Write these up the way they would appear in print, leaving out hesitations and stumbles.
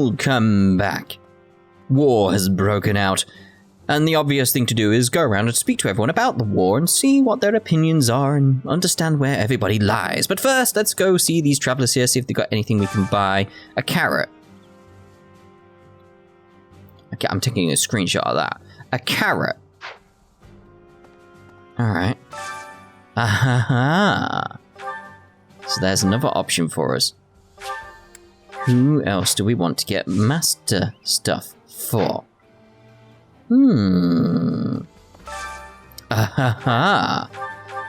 Welcome back. War has broken out, and the obvious thing to do is go around and speak to everyone about the war and see what their opinions are and understand where everybody lies. But first, let's go see these travelers here, see if they've got anything we can buy. A carrot. Okay, I'm taking a screenshot of that. A carrot. Alright. Aha. So there's another option for us. Who else do we want to get master stuff for? Ahaha.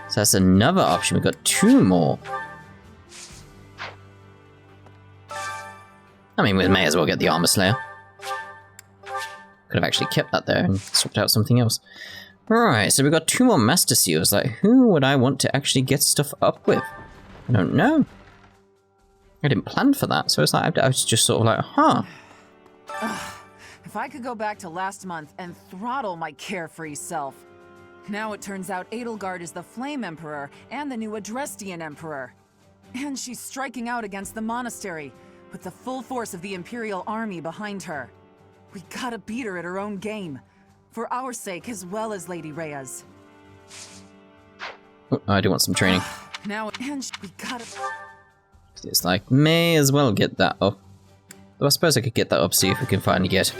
So that's another option. We've got two more. I mean, we may as well get the Armor Slayer. Could have actually kept that there and swapped out something else. Right, so we've got two more Master Seals. Like, who would I want to actually get stuff up with? I don't know. I didn't plan for that, so it's like I was just sort of like, huh. If I could go back to last month and throttle my carefree self. Now it turns out Edelgard is the Flame Emperor and the new Adrestian Emperor. And she's striking out against the monastery, with the full force of the Imperial army behind her. We gotta beat her at her own game, for our sake as well as Lady Rhea's. Oh, I do want some training. Now, and we gotta... It's like, may as well get that up. Though I suppose I could get that up, see if we can finally get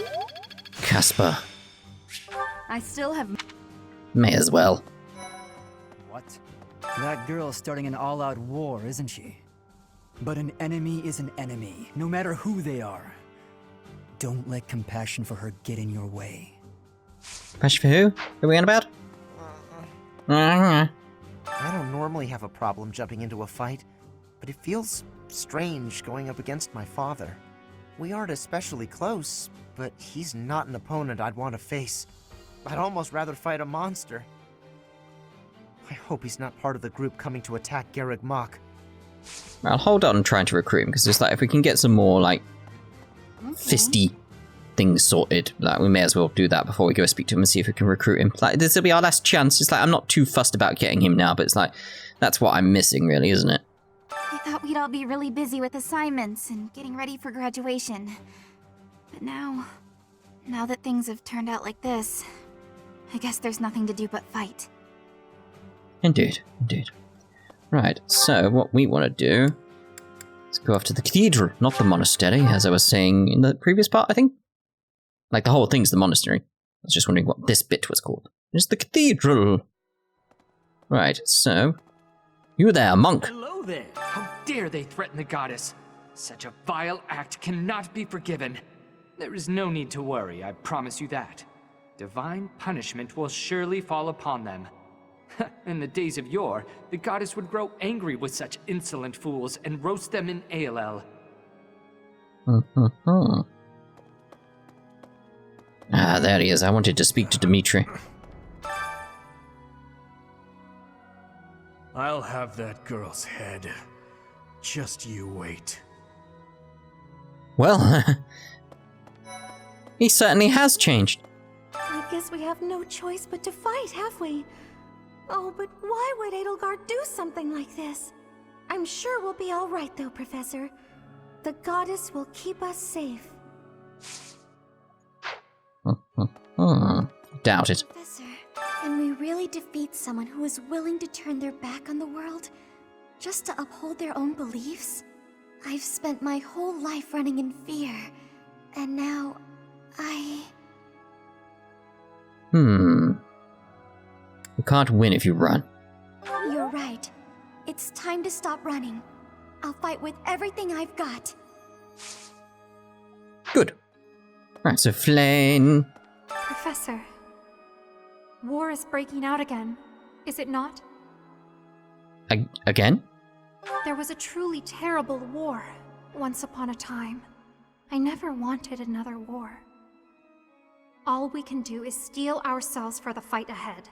Casper. I still have... May as well. What? That girl's starting an all-out war, isn't she? But an enemy is an enemy, no matter who they are. Don't let compassion for her get in your way. Compassion for who? Who are we on about? I don't normally have a problem jumping into a fight, but it feels strange going up against my father. We aren't especially close, but he's not an opponent I'd want to face. I'd almost rather fight a monster. I hope he's not part of the group coming to attack Garegg Mach. I'll hold on trying to recruit him, because it's like, if we can get some more, like, fisty things sorted, like, we may as well do that before we go speak to him and see if we can recruit him. Like, this will be our last chance. It's like, I'm not too fussed about getting him now, but it's like, that's what I'm missing, really, isn't it? I thought we'd all be really busy with assignments and getting ready for graduation. But now that things have turned out like this, I guess there's nothing to do but fight. Indeed, indeed. Right, so what we want to do is go off to the cathedral, not the monastery, as I was saying in the previous part, I think. Like, the whole thing's the monastery. I was just wondering what this bit was called. It's the cathedral. Right, so... You there, monk. Hello there. How dare they threaten the goddess? Such a vile act cannot be forgiven. There is no need to worry, I promise you that. Divine punishment will surely fall upon them. In the days of yore, the goddess would grow angry with such insolent fools and roast them in ALL. Ah, there he is. I wanted to speak to Dimitri. I'll have that girl's head. Just you wait. Well, he certainly has changed. I guess we have no choice but to fight, have we? Oh, but why would Edelgard do something like this? I'm sure we'll be all right, though, Professor. The goddess will keep us safe. Doubt it. Professor, can we really defeat someone who is willing to turn their back on the world just to uphold their own beliefs? I've spent my whole life running in fear, and now You can't win if you run. You're right. It's time to stop running. I'll fight with everything I've got. Good. Right, so Flane. Professor, war is breaking out again, is it not? Again? There was a truly terrible war once upon a time. I never wanted another war. All we can do is steel ourselves for the fight ahead.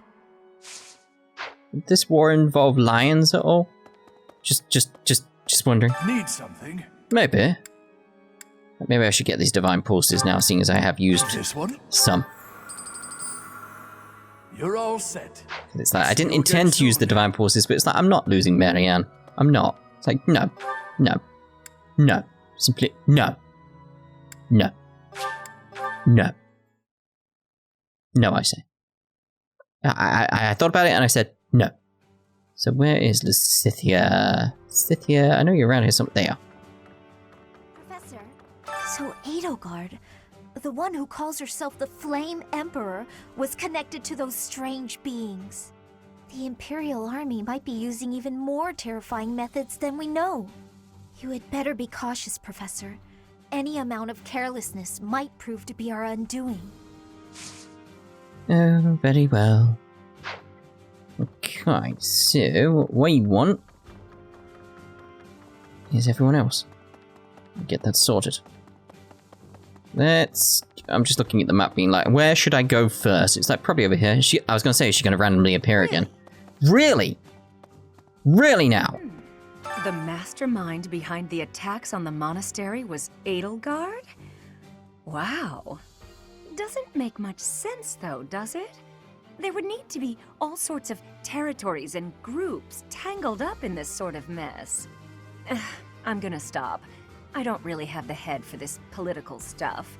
Did this war involve lions at all? Just wondering. Need something? Maybe. Maybe I should get these divine pulses now, seeing as I have used This one? some. You're all set. It's like, I didn't intend to use the divine pulses, but it's like, I'm not losing Marianne. I'm not. It's like, no. Simply, no. No. No. No, I say. I thought about it and I said no. So where is Lysithia? Lysithia, I know you're around here somewhere. There. Professor, so Edelgard, the one who calls herself the Flame Emperor, was connected to those strange beings. The Imperial Army might be using even more terrifying methods than we know. You had better be cautious, Professor. Any amount of carelessness might prove to be our undoing. Oh, very well. Okay, so what we want is everyone else. Get that sorted. I'm just looking at the map being like, where should I go first? It's like probably over here. I was going to say, is she going to randomly appear again? Really? Really now? The mastermind behind the attacks on the monastery was Edelgard? Wow. Doesn't make much sense though, does it? There would need to be all sorts of territories and groups tangled up in this sort of mess. I'm gonna stop. I don't really have the head for this political stuff.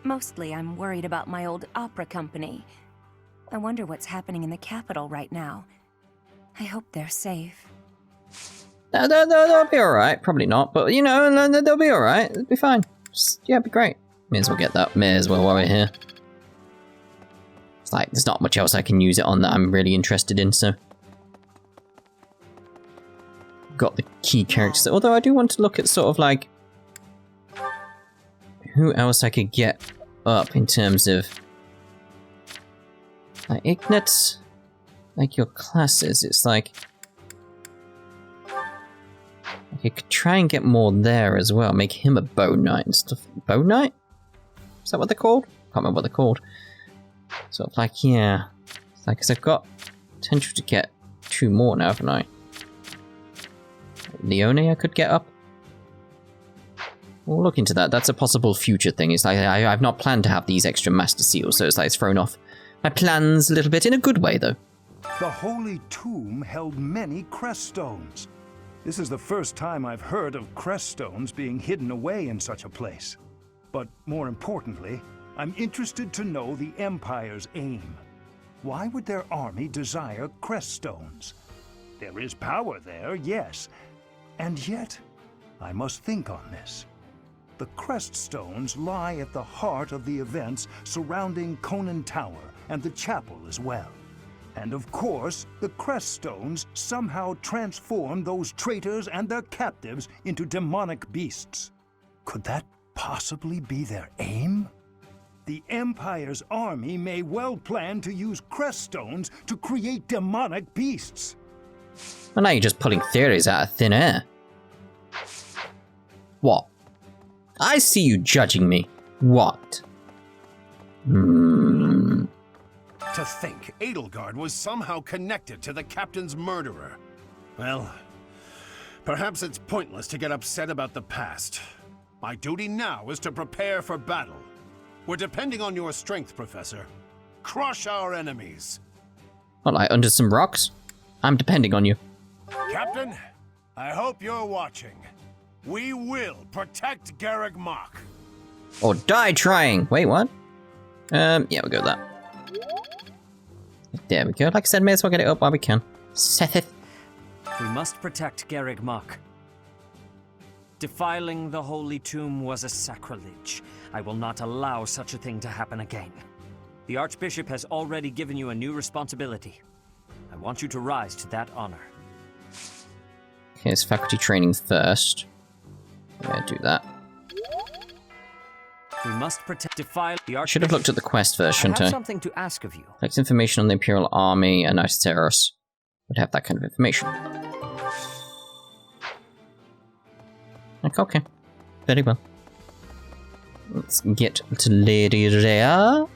Mostly I'm worried about my old opera company. I wonder what's happening in the capital right now. I hope they're safe. They'll be alright. Probably not, but you know, they'll be alright. It'll be fine. Yeah, it'll be great. May as well get that. May as well while we're here. It's like, there's not much else I can use it on that I'm really interested in, so. Got the key characters. Although I do want to look at sort of like who else I could get up in terms of like Ignat, like your classes. It's like you could try and get more there as well. Make him a bow knight and stuff. Bow knight? Is that what they're called? Can't remember what they're called. Sort of like, yeah. It's like, because I've got potential to get 2 more now, haven't I? Leone I could get up. We'll look into that. That's a possible future thing. It's like, I've not planned to have these extra master seals, so it's like it's thrown off my plans a little bit. In a good way, though. The Holy Tomb held many crest stones. This is the first time I've heard of crest stones being hidden away in such a place. But more importantly, I'm interested to know the Empire's aim. Why would their army desire crest stones? There is power there, yes. And yet, I must think on this. The crest stones lie at the heart of the events surrounding Conan Tower and the chapel as well. And of course, the crest stones somehow transform those traitors and their captives into demonic beasts. Could that possibly be their aim? The Empire's army may well plan to use crest stones to create demonic beasts. Well, now you're just pulling theories out of thin air. What? I see you judging me. What? To think Edelgard was somehow connected to the captain's murderer. Well, perhaps it's pointless to get upset about the past. My duty now is to prepare for battle. We're depending on your strength, Professor. Crush our enemies. What, like under some rocks? I'm depending on you. Captain, I hope you're watching. We will protect Garegg Mach. Or die trying. Wait, what? Yeah, we'll go with that. There we go. Like I said, may as well get it up while we can. Sothis. We must protect Garegg Mach. Defiling the Holy Tomb was a sacrilege. I will not allow such a thing to happen again. The Archbishop has already given you a new responsibility. I want you to rise to that honor. Okay, it's faculty training first. Yeah, do that. We must protect defile the Archbishop. Should have looked at the quest first, shouldn't I? have something to ask of you. Collect information on the Imperial Army and Iceteros. Would have that kind of information. Okay. Very well. Let's get to Lady Rhea.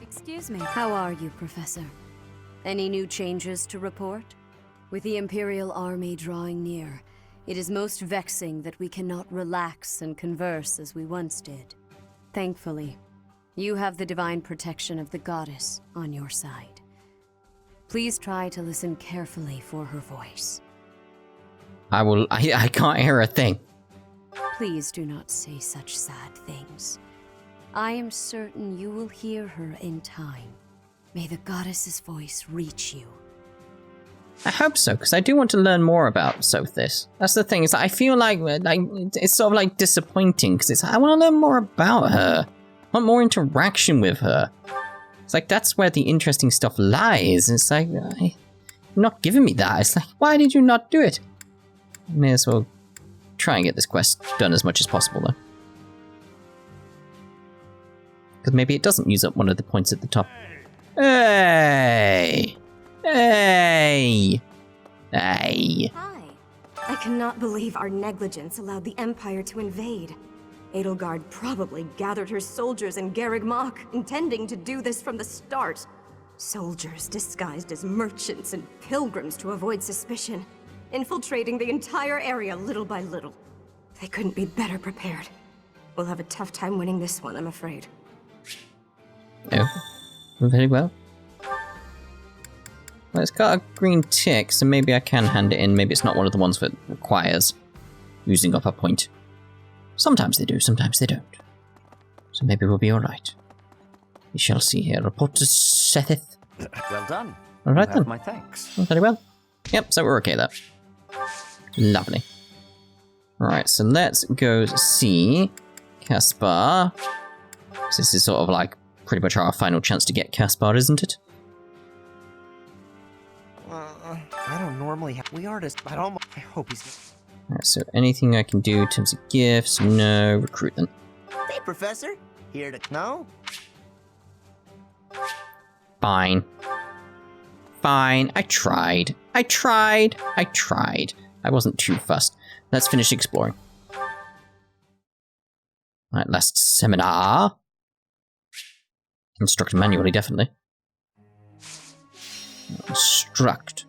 Excuse me. How are you, Professor? Any new changes to report? With the Imperial Army drawing near, it is most vexing that we cannot relax and converse as we once did. Thankfully, you have the divine protection of the goddess on your side. Please try to listen carefully for her voice. I can't hear a thing. Please do not say such sad things. I am certain you will hear her in time. May the goddess's voice reach you. I hope so, because I do want to learn more about Sothis. That's the thing, is that I feel like it's sort of like disappointing, because I want to learn more about her. I want more interaction with her. It's like, that's where the interesting stuff lies. It's like, you're not giving me that. It's like, why did you not do it? I may as well try and get this quest done as much as possible, though. Because maybe it doesn't use up one of the points at the top. Hey! Hey! Hey! Hi. I cannot believe our negligence allowed the Empire to invade. Edelgard probably gathered her soldiers in Garegg Mach, intending to do this from the start. Soldiers disguised as merchants and pilgrims to avoid suspicion, infiltrating the entire area little by little. They couldn't be better prepared. We'll have a tough time winning this one, I'm afraid. Oh, very well. Well, it's got a green tick, so maybe I can hand it in. Maybe it's not one of the ones that requires using up a point. Sometimes they do, sometimes they don't. So maybe we'll be alright. We shall see here. Report to Sothis. Well done. Alright You then. have my thanks. Very well. Yep, so we're okay there. Lovely. Alright, so let's go see Caspar. This is sort of like pretty much our final chance to get Caspar, isn't it? I don't normally have... We artists, but I hope he's... Alright, so anything I can do in terms of gifts? No. Recruit them. Hey, Professor. Here to know? Fine. Fine. I tried. I wasn't too fussed. Let's finish exploring. Alright, last seminar. Instruct manually, definitely. Instruct.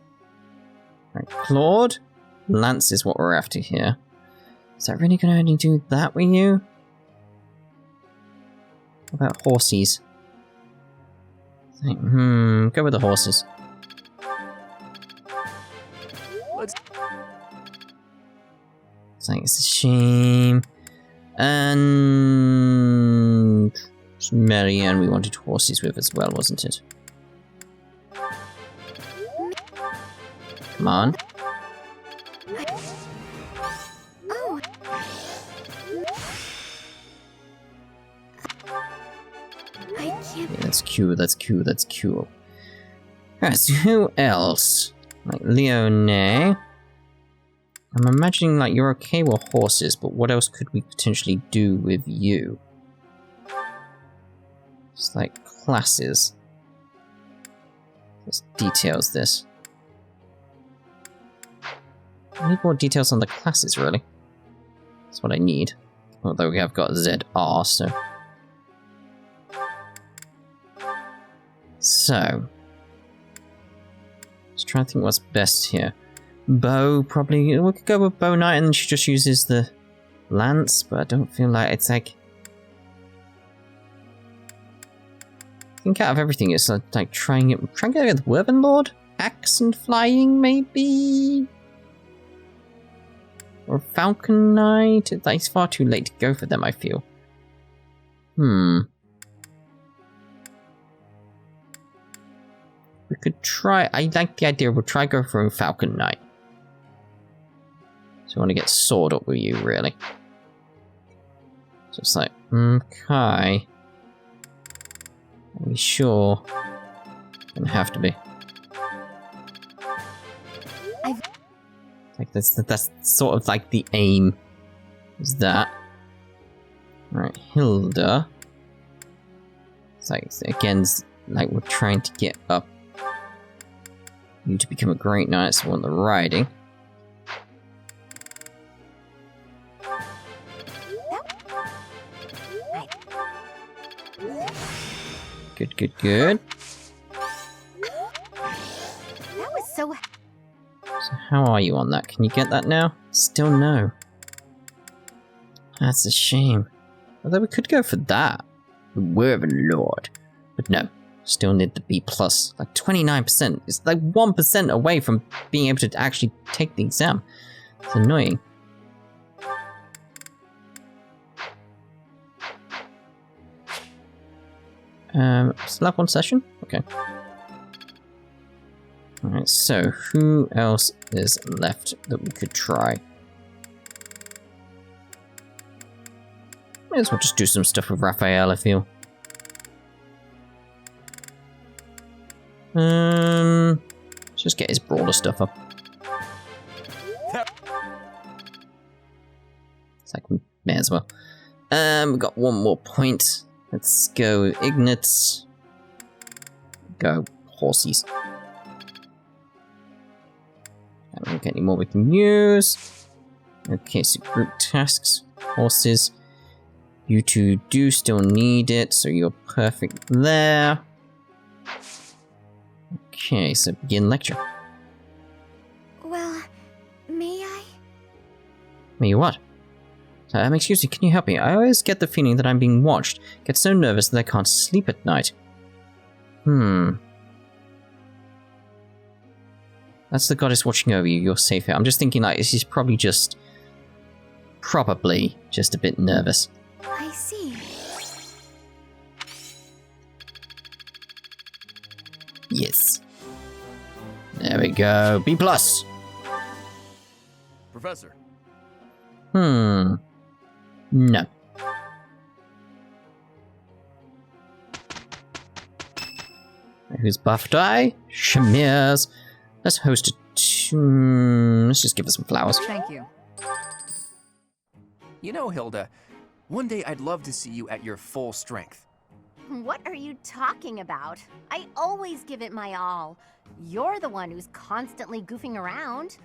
Right, Claude. Lance is what we're after here. Is that really going to only do that with you? What about horsies? Go with the horses. It's a shame. And Marianne we wanted horses with as well, wasn't it? Come on. Oh. I can't. Yeah, that's cool, that's cool, that's cool. Alright, so who else? Like Leone. I'm imagining like you're okay with horses, but what else could we potentially do with you? It's like classes. Let's details this. I need more details on the classes, really. That's what I need. Although we have got ZR, so... So... Let's try and think what's best here. Bow, probably... We could go with Bow Knight and then she just uses the lance, but I don't feel like it's like... I think out of everything it's like trying to get with Weapon Lord? Axe and flying, maybe? Or Falcon Knight? It's far too late to go for them, I feel. We could try... I like the idea, we'll try go for a Falcon Knight. So I want to get sword up with you, really. So it's like, okay. Are we sure? Gonna have to be. Like that's sort of like the aim. Is that? Right, Hilda. It's like, again, like we're trying to get up you to become a great knight, so we want the riding. Good, good, good. That was so... So how are you on that? Can you get that now? Still no. That's a shame. Although we could go for that. The Word of the Lord. But no. Still need the B+. Like 29%. It's like 1% away from being able to actually take the exam. It's annoying. Still have one session? Okay. Alright, so who else is left that we could try? May as well just do some stuff with Raphael, I feel. Let's just get his brawler stuff up. It's like we may as well. We've got one more point. Let's go Ignatz. Go Horsies. I don't think any more we can use. Okay, so group tasks. Horses. You two do still need it, so you're perfect there. Okay, so begin lecture. Well, may I? May you what? Excuse me, can you help me? I always get the feeling that I'm being watched. Get so nervous that I can't sleep at night. That's the goddess watching over you. You're safe here. I'm just thinking, like, she's probably just... Probably just a bit nervous. I see. Yes. There we go. B+. Professor. No. Who's buffed eye? Shamir's. Let's host a let's just give her some flowers. Thank you. You know, Hilda, one day I'd love to see you at your full strength. What are you talking about? I always give it my all. You're the one who's constantly goofing around.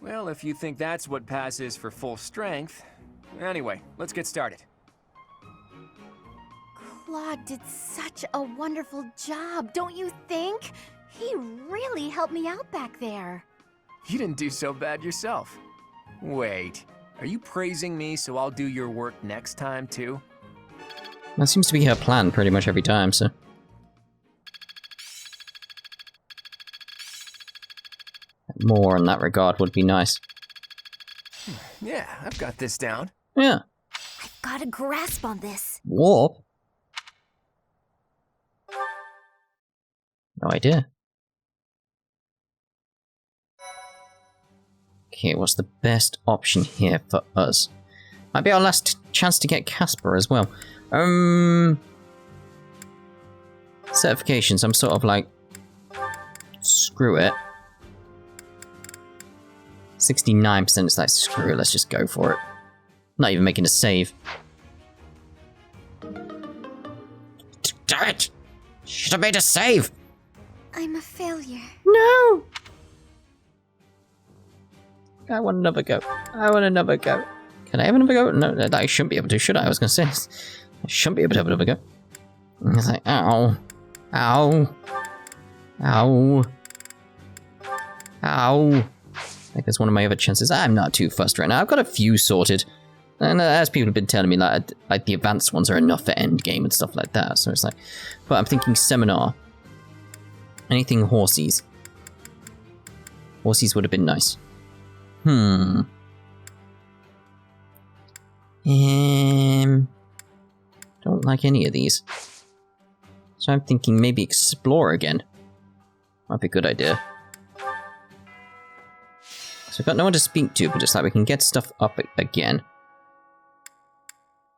Well, if you think that's what passes for full strength. Anyway, let's get started. Claude did such a wonderful job, don't you think? He really helped me out back there. You didn't do so bad yourself. Wait, are you praising me so I'll do your work next time too? That seems to be her plan pretty much every time, so... More in that regard would be nice. Yeah, I've got this down. Yeah. I've got a grasp on this. Warp? No idea. Okay, what's the best option here for us? Might be our last chance to get Casper as well. Certifications, I'm sort of like... Screw it. 69% is like, screw it, let's just go for it. Not even making a save. Damn it! Should have made a save! I'm a failure. No! I want another go. I want another go. Can I have another go? No, I shouldn't be able to, should I? I was going to say, I shouldn't be able to have another go. It's like, ow. Ow. Ow. Ow. I guess one of my other chances. I'm not too fussed right now. I've got a few sorted. And as people have been telling me, like the advanced ones are enough for endgame and stuff like that. So it's like, but I'm thinking seminar. Anything horsies. Horsies would have been nice. Don't like any of these. So I'm thinking maybe explore again. Might be a good idea. So I've got no one to speak to, but it's like we can get stuff up again.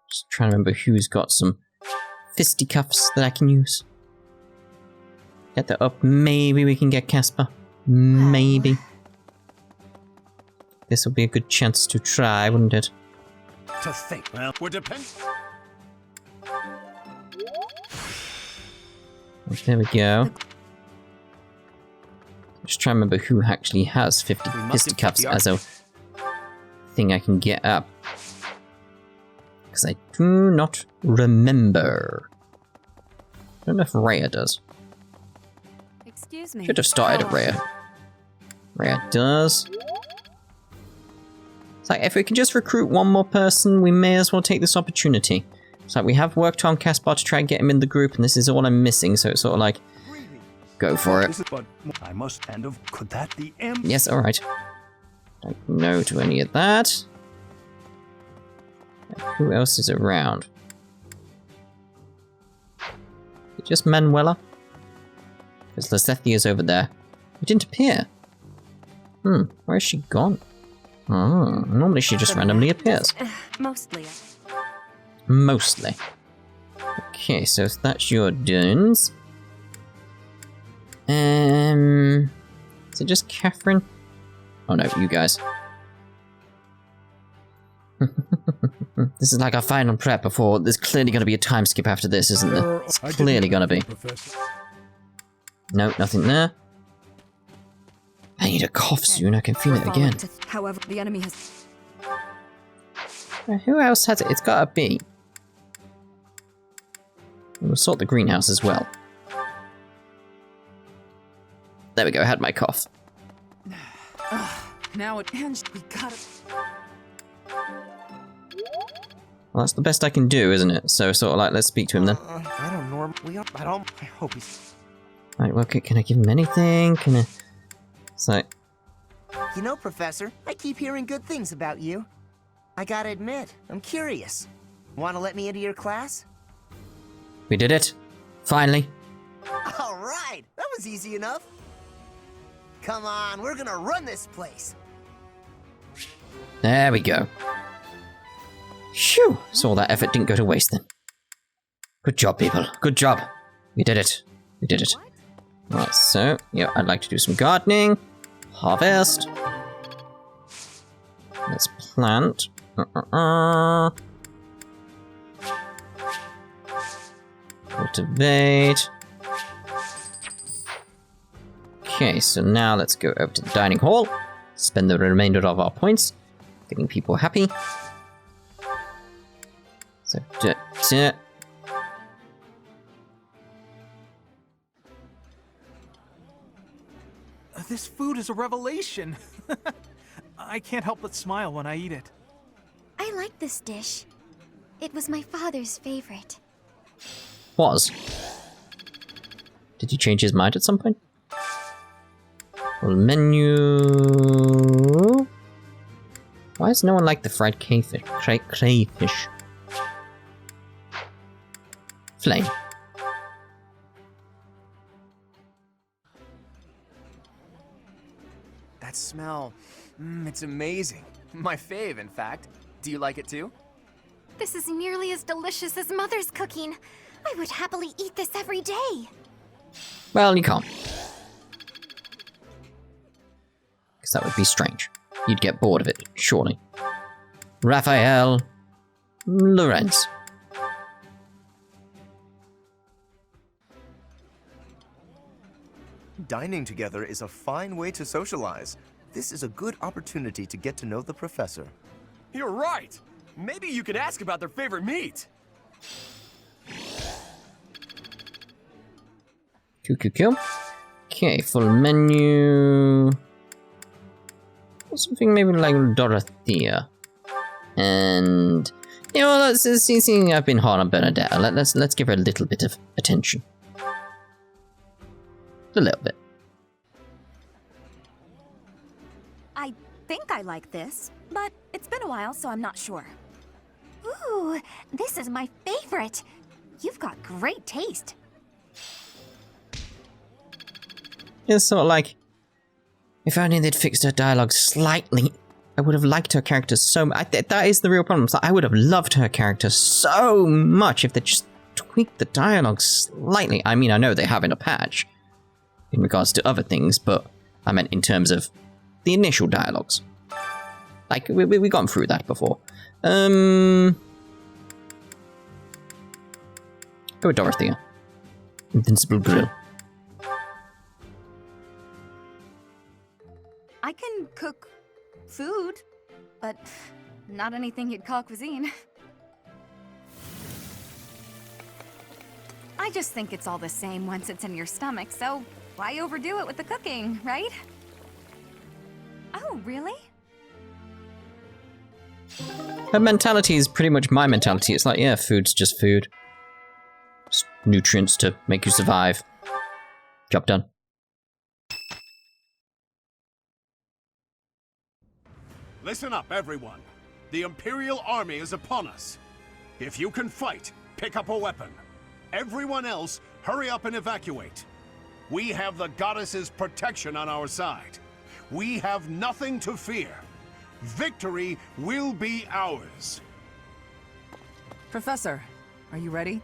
Just trying to remember who's got some fisticuffs that I can use. Get that up. Maybe we can get Casper. Maybe. This will be a good chance to try, wouldn't it? To think, well, we're There we go. Just trying to remember who actually has 50 fisticuffs as a thing I can get up. Because I do not remember. I don't know if Rhea does. Excuse me. Should have started at Rhea. Rhea does. It's like, if we can just recruit one more person, we may as well take this opportunity. It's like, we have worked on Caspar to try and get him in the group, and this is all I'm missing, so it's sort of like, go for it. But I must end of. Could that be Emblem? Yes, alright. Don't no to any of that. Who else is around? Just Manuela? Because Lethethia's over there. It didn't appear. Where has she gone? Oh, normally she just randomly appears. Mostly. Mostly. Okay, so that's your dunes. Is it just Catherine? Oh no, you guys. This is like our final prep before. There's clearly going to be a time skip after this, isn't there? It's clearly going to be. No, nothing there. I need a cough soon. I can feel it again. However, the enemy has. Who else has it? It's got to be. We'll sort the greenhouse as well. There we go. I had my cough. Now it ends. We gotta. Well, that's the best I can do, isn't it? So sort of like, let's speak to him then. I don't normally. I hope he's. Right. Well, can I give him anything? Can I? It's like. You know, Professor, I keep hearing good things about you. I gotta admit, I'm curious. Want to let me into your class? We did it. Finally. All right, that was easy enough. Come on, we're gonna run this place. There we go. Phew! So all that effort didn't go to waste then. Good job, people. Good job. We did it. We did it. Right, so, yeah, I'd like to do some gardening. Harvest. Let's plant. Cultivate. Okay, so now let's go over to the dining hall. Spend the remainder of our points. Getting people happy. So, This food is a revelation. I can't help but smile when I eat it. I like this dish. It was my father's favorite. Was. Did he change his mind at some point? Well, menu. Why does no one like the fried crayfish? Crayfish. Flame. That smell, it's amazing. My fave, in fact. Do you like it too? This is nearly as delicious as Mother's cooking. I would happily eat this every day. Well, you can't. Because that would be strange. You'd get bored of it, surely. Raphael Lorenz. Dining together is a fine way to socialize. This is a good opportunity to get to know the professor. You're right! Maybe you could ask about their favorite meat! Cool. Okay, full menu. Something maybe like Dorothea. And you know, let's see. I've been hard on Bernadette. Let's give her a little bit of attention. A little bit. I think I like this, but it's been a while, so I'm not sure. Ooh, this is my favorite. You've got great taste. It's sort of like, if only they'd fixed her dialogue slightly, I would have liked her character so much. That is the real problem. So I would have loved her character so much if they just tweaked the dialogue slightly. I mean, I know they have in a patch in regards to other things, but I meant in terms of the initial dialogues. Like, we've gone through that before. Go with Dorothea. Invincible Grill. I can cook food, but not anything you'd call cuisine. I just think it's all the same once it's in your stomach, so why overdo it with the cooking, right? Oh, really? Her mentality is pretty much my mentality. It's like, yeah, food's just food. Just nutrients to make you survive. Job done. Listen up, everyone. The Imperial Army is upon us. If you can fight, pick up a weapon. Everyone else, hurry up and evacuate. We have the goddess's protection on our side. We have nothing to fear. Victory will be ours. Professor, are you ready?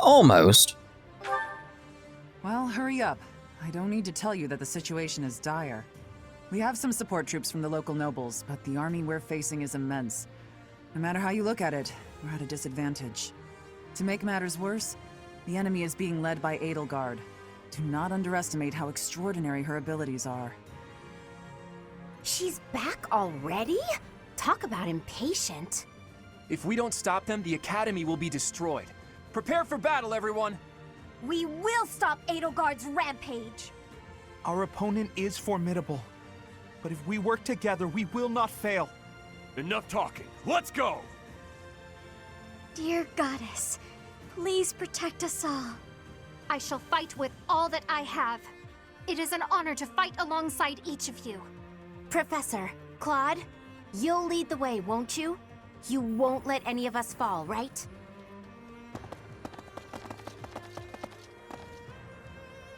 Almost. Well, hurry up. I don't need to tell you that the situation is dire. We have some support troops from the local nobles, but the army we're facing is immense. No matter how you look at it, we're at a disadvantage. To make matters worse, the enemy is being led by Edelgard. Do not underestimate how extraordinary her abilities are. She's back already? Talk about impatient. If we don't stop them, the Academy will be destroyed. Prepare for battle, everyone! We will stop Edelgard's rampage! Our opponent is formidable. But if we work together, we will not fail. Enough talking. Let's go! Dear Goddess, please protect us all. I shall fight with all that I have. It is an honor to fight alongside each of you. Professor, Claude, you'll lead the way, won't you? You won't let any of us fall, right?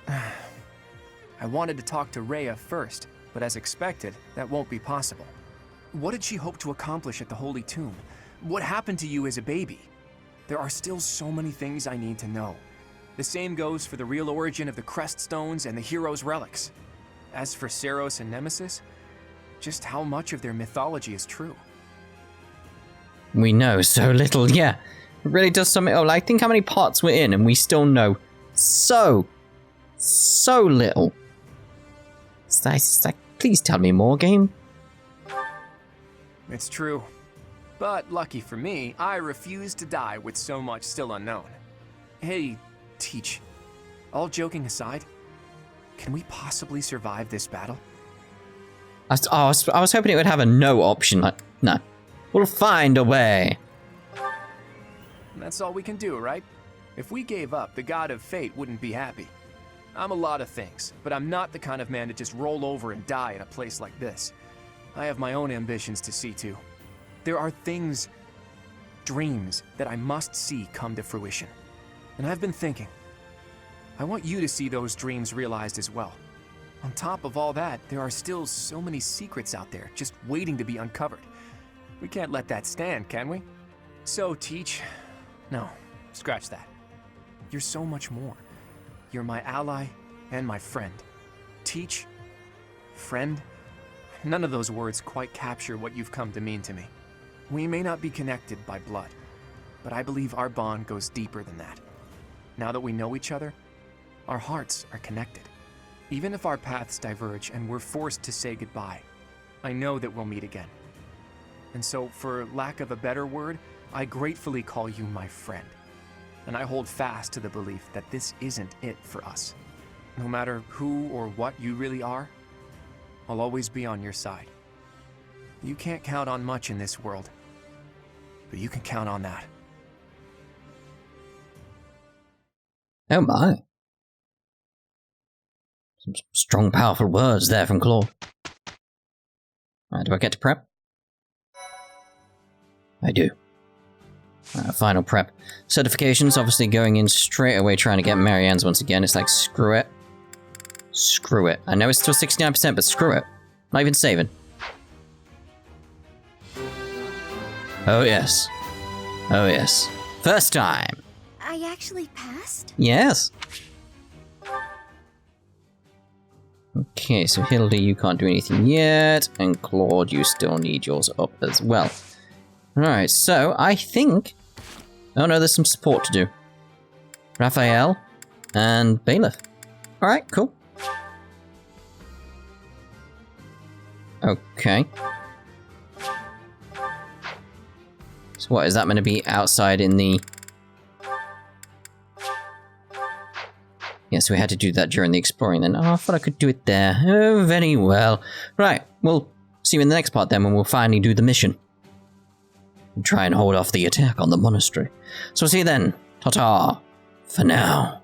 I wanted to talk to Rhea first, but as expected, that won't be possible. What did she hope to accomplish at the Holy Tomb? What happened to you as a baby? There are still so many things I need to know. The same goes for the real origin of the Crest Stones and the heroes' relics. As for Seiros and Nemesis, just how much of their mythology is true? We know so little, yeah. It really does sum it up. Like, think how many parts we're in and we still know so little. It's like, please tell me more, game. It's true. But lucky for me, I refuse to die with so much still unknown. Hey, Teach, all joking aside, can we possibly survive this battle? I was hoping it would have a no option. Like, no. We'll find a way. That's all we can do, right? If we gave up, the god of fate wouldn't be happy. I'm a lot of things, but I'm not the kind of man to just roll over and die in a place like this. I have my own ambitions to see to. There are things, dreams, that I must see come to fruition. And I've been thinking, I want you to see those dreams realized as well. On top of all that, there are still so many secrets out there just waiting to be uncovered. We can't let that stand, can we? So, Teach, no, scratch that. You're so much more. You're my ally and my friend. Teach, friend, none of those words quite capture what you've come to mean to me. We may not be connected by blood, but I believe our bond goes deeper than that. Now that we know each other, our hearts are connected. Even if our paths diverge and we're forced to say goodbye, I know that we'll meet again. And so, for lack of a better word, I gratefully call you my friend. And I hold fast to the belief that this isn't it for us. No matter who or what you really are, I'll always be on your side. You can't count on much in this world, but you can count on that. Oh my. Some strong, powerful words there from Claude. Right, do I get to prep? I do. Final prep. Certifications, obviously going in straight away trying to get Marianne's once again. It's like, screw it. Screw it. I know it's still 69%, but screw it. Not even saving. Oh yes. Oh yes. First time. I actually passed? Yes. Okay, so Hildy, you can't do anything yet, and Claude, you still need yours up as well. Alright, so I think... Oh no, there's some support to do. Raphael and Byleth. Alright, cool. Okay. So what, is that going to be outside in the... Yes, we had to do that during the exploring then. Oh, I thought I could do it there. Oh, very well. Right, we'll see you in the next part then when we'll finally do the mission. And try and hold off the attack on the monastery. So see you then. Ta-ta. For now.